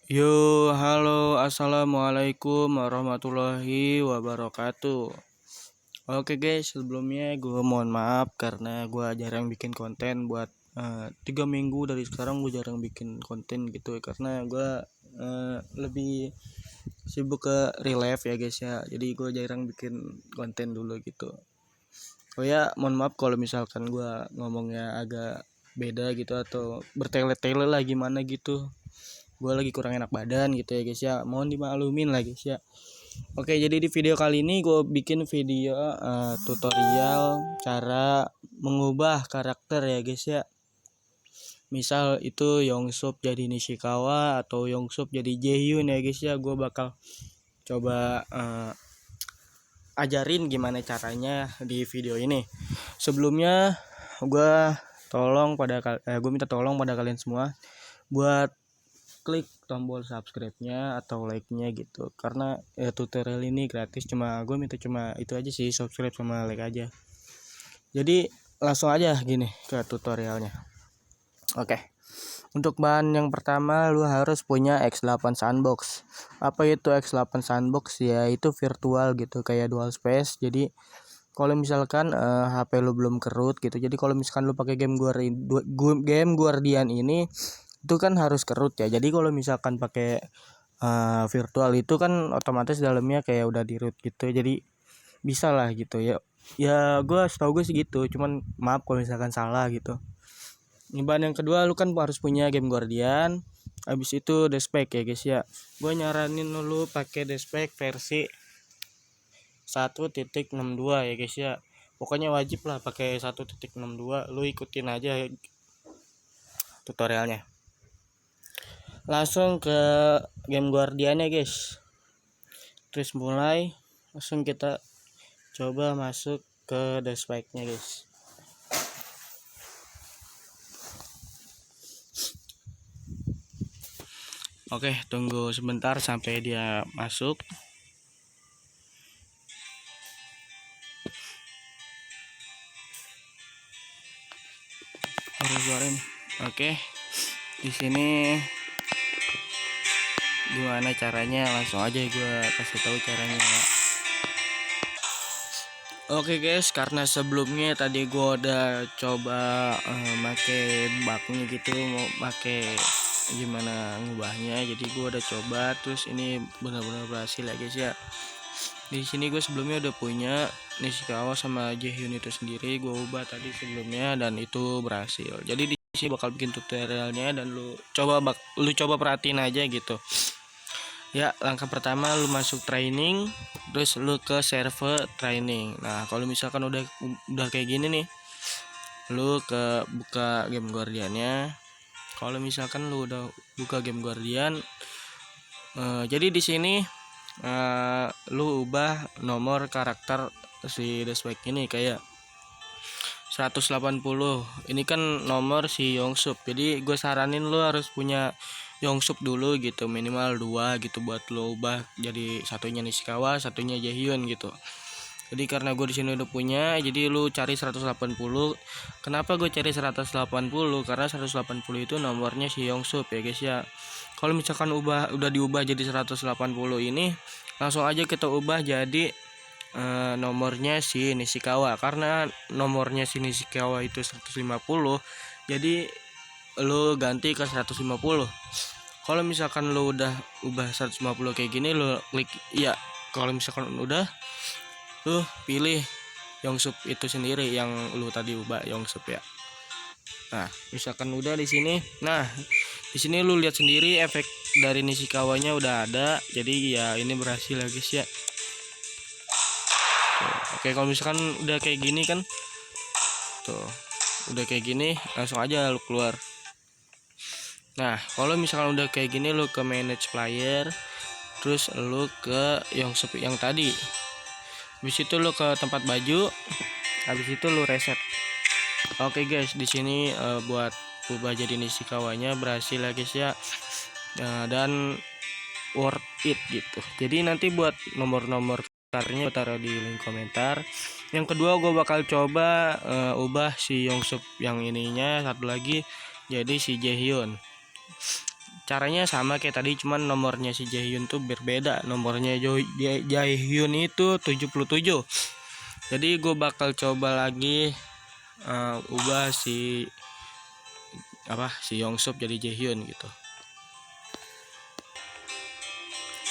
Yo, halo, assalamualaikum warahmatullahi wabarakatuh. Oke guys, sebelumnya gue mohon maaf karena gue jarang bikin konten buat 3 minggu dari sekarang gue jarang bikin konten gitu ya, karena gue lebih sibuk ke real life ya guys ya. Jadi gue jarang bikin konten dulu gitu. Oh ya, mohon maaf kalau misalkan gue ngomongnya agak beda gitu atau bertele-tele lah gimana gitu. Gue lagi kurang enak badan gitu ya guys ya, mohon dimaklumin lah guys ya. Oke, jadi di video kali ini gue bikin video tutorial cara mengubah karakter ya guys ya. Misal itu Yongsup jadi Nishikawa atau Yongsup jadi Jaehyun ya guys ya. Gue bakal coba ajarin gimana caranya di video ini. Sebelumnya gue gue minta tolong pada kalian semua buat klik tombol subscribe-nya atau like-nya gitu, karena tutorial ini gratis, gue minta cuma itu aja sih, subscribe sama like aja. Jadi langsung aja gini ke tutorialnya. Oke, untuk bahan yang pertama lu harus punya X8 Sandbox. Apa itu X8 Sandbox? Ya itu virtual gitu, kayak dual space. Jadi kalau misalkan HP lu belum kerut gitu, jadi kalau misalkan lu pakai game Guardian ini itu kan harus kerut ya. Jadi kalau misalkan pakai virtual itu kan otomatis dalamnya kayak udah di root gitu, jadi bisa lah gitu ya. Ya gue setahu gue sih gitu, cuman maaf kalau misalkan salah gitu. Bahan yang kedua, lu kan harus punya game Guardian. Habis itu despek ya guys ya. Gue nyaranin lu pakai despek versi 1.62 ya guys ya. Pokoknya wajib lah pakai 1.62. Lu ikutin aja tutorialnya. Langsung ke game Guardian ya guys. Terus mulai langsung kita coba masuk ke despite-nya guys. Oke, tunggu sebentar sampai dia masuk. Harus keluarin. Oke, di sini gimana caranya? Langsung aja gue kasih tahu caranya ya. Oke guys, karena sebelumnya tadi gue udah coba make bugnya gitu, mau make gimana ngubahnya, jadi gue udah coba, terus ini benar-benar berhasil ya guys ya. Di sini gue sebelumnya udah punya Nishikawa sama Jaehyun itu sendiri, gue ubah tadi sebelumnya dan itu berhasil. Jadi di sini bakal bikin tutorialnya dan lu coba perhatiin aja gitu. Ya, langkah pertama lu masuk training, terus lu ke server training. Nah, kalau misalkan udah kayak gini nih, lu buka game Guardiannya. Kalau misalkan lu udah buka game Guardian, jadi di sini lu ubah nomor karakter si Despek ini kayak 180. Ini kan nomor si Yongsup. Jadi gue saranin lu harus punya Yongsup dulu gitu, minimal 2 gitu buat lo ubah jadi satunya Nishikawa, satunya Jaehyun gitu. Jadi karena gue di sini udah punya, jadi lu cari 180. Kenapa gue cari 180? Karena 180 itu nomornya si Yongsup ya guys ya. Kalau misalkan udah diubah jadi 180 ini, langsung aja kita ubah jadi nomornya si Nishikawa, karena nomornya si Nishikawa itu 150, jadi lu ganti ke 150. Kalau misalkan lu udah ubah 150 kayak gini, lu klik iya. Kalau misalkan udah, lu pilih Yongsup itu sendiri yang lu tadi ubah Yongsup ya. Nah, misalkan udah di sini, nah di sini lu lihat sendiri efek dari Nishikawanya udah ada, jadi ya ini berhasil ya guys ya. Oke, kalau misalkan udah kayak gini kan, tuh udah kayak gini, langsung aja lu keluar. Nah, kalau misalkan udah kayak gini, lu ke manage player, terus lu ke yang tadi. Habis itu lu ke tempat baju, habis itu lu reset. Oke guys, di sini buat ubah jadi Nishikawanya berhasil ya guys ya. Dan worth it gitu. Jadi nanti buat nomor-nomor karakternya gue taruh di link komentar. Yang kedua gue bakal coba ubah si Yongsup yang ininya satu lagi jadi si Jaehyun. caranya sama kayak tadi, cuman nomornya si Jaehyun tuh berbeda. Nomornya Jaehyun itu 77. Jadi gue bakal coba lagi ubah si Yongsub jadi Jaehyun gitu.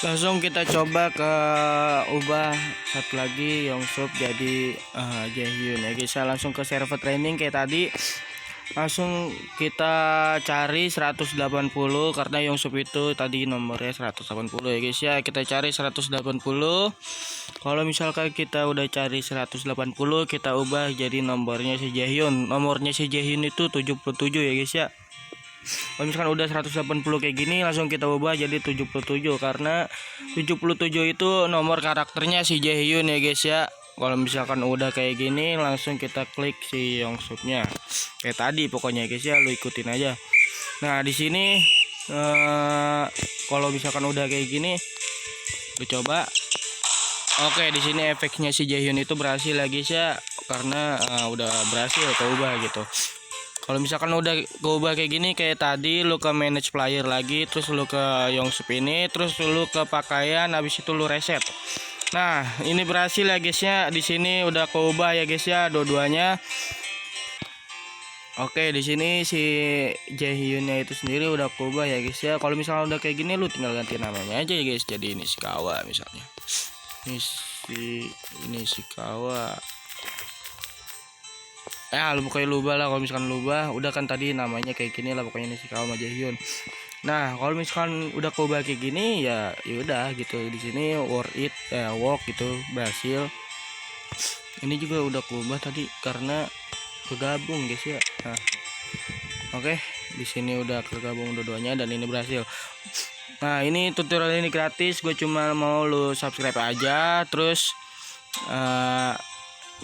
Langsung kita coba ke ubah satu lagi Yongsub jadi Jaehyun ya guys. Langsung ke server training kayak tadi. Langsung kita cari 180 karena Yongsub itu tadi nomornya 180 ya guys ya. Kita cari 180. Kalau misalkan kita udah cari 180, kita ubah jadi nomornya si Jaehyun. Nomornya si Jaehyun itu 77 ya guys ya. Kalau misalkan udah 180 kayak gini, langsung kita ubah jadi 77 karena 77 itu nomor karakternya si Jaehyun ya guys ya. Kalau misalkan udah kayak gini, langsung kita klik si Yongsubnya kayak tadi pokoknya guys ya, lu ikutin aja. Nah di sini kalau misalkan udah kayak gini, lu coba. Oke, di sini efeknya si Jaehyun itu berhasil ya guys ya, karena udah berhasil keubah gitu. Kalau misalkan udah keubah kayak gini kayak tadi, lu ke manage player lagi, terus lu ke Yongsub ini, terus lu ke pakaian, habis itu lu reset. Nah, ini berhasil ya guys ya. Di sini udah keubah ya guys ya dua-duanya. Oke, di sini si Jaehyunnya itu sendiri udah keubah ya guys ya. Kalau misalnya udah kayak gini, lu tinggal ganti namanya aja ya guys. Jadi ini Ishikawa misalnya. Ini Ishikawa. Lu pokoknya lubah lah. Kalau misalkan lubah, udah kan tadi namanya kayak gini lah pokoknya ini Ishikawa sama Jaehyun. Nah, kalau misalkan udah keubah kayak gini ya udah gitu. Di sini work gitu berhasil. Ini juga udah keubah tadi karena kegabung guys ya. Nah, oke, di sini udah kegabung dua-duanya dan ini berhasil. Nah, ini tutorial ini gratis. Gue cuma mau lu subscribe aja, terus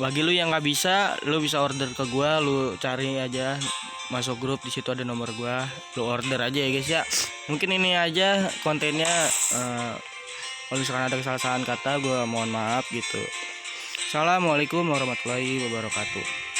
bagi lu yang nggak bisa, lu bisa order ke gua, lu cari aja masuk grup, di situ ada nomor gua, lu order aja ya guys ya. Mungkin ini aja kontennya. Kalau misalkan ada kesalahan kata, gua mohon maaf gitu. Assalamualaikum warahmatullahi wabarakatuh.